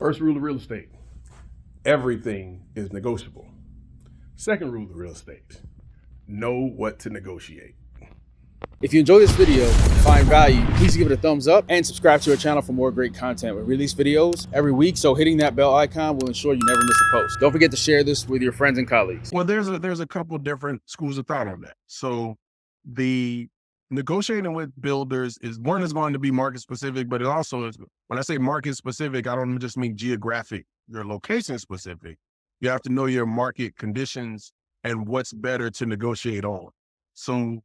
First rule of real estate, everything is negotiable. Second rule of real estate, know what to negotiate. If you enjoy this video and find value, please give it a thumbs up and subscribe to our channel for more great content. We release videos every week, so hitting that bell icon will ensure you never miss a post. Don't forget to share this with your friends and colleagues. Well, there's a couple different schools of thought on that. So the negotiating with builders is going to be market specific, but it also is, when I say market specific, I don't just mean geographic, your location specific. You have to know your market conditions and what's better to negotiate on. So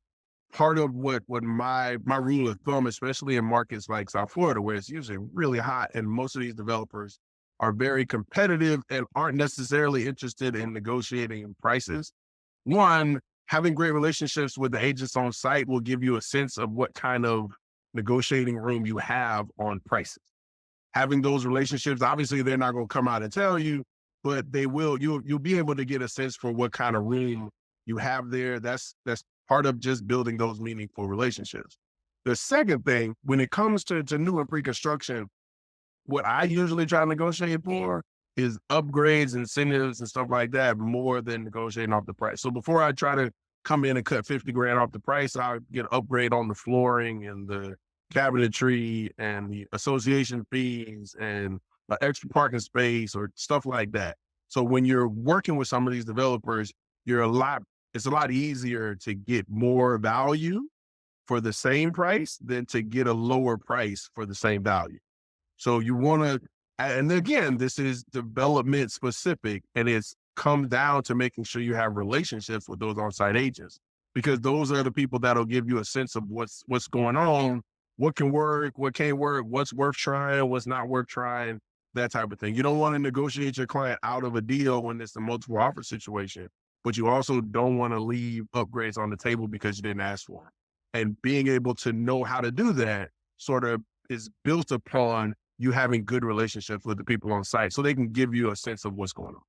part of what my rule of thumb, especially in markets like South Florida, where it's usually really hot and most of these developers are very competitive and aren't necessarily interested in negotiating in prices. One, having great relationships with the agents on site will give you a sense of what kind of negotiating room you have on prices. Having those relationships, obviously they're not going to come out and tell you, but you'll be able to get a sense for what kind of room you have there. That's part of just building those meaningful relationships. The second thing, when it comes to new and pre-construction, what I usually try to negotiate for is upgrades, incentives, and stuff like that, more than negotiating off the price. So before I try to come in and cut 50 grand off the price, I'll get an upgrade on the flooring and the cabinetry and the association fees and an extra parking space or stuff like that. So when you're working with some of these developers, it's a lot easier to get more value for the same price than to get a lower price for the same value. So you want to, and again, this is development specific, and it's come down to making sure you have relationships with those on-site agents, because those are the people that'll give you a sense of what's going on, what can work, what can't work, what's worth trying, what's not worth trying, that type of thing. You don't want to negotiate your client out of a deal when it's a multiple offer situation, but you also don't want to leave upgrades on the table because you didn't ask for them. And being able to know how to do that sort of is built upon you having good relationships with the people on site so they can give you a sense of what's going on.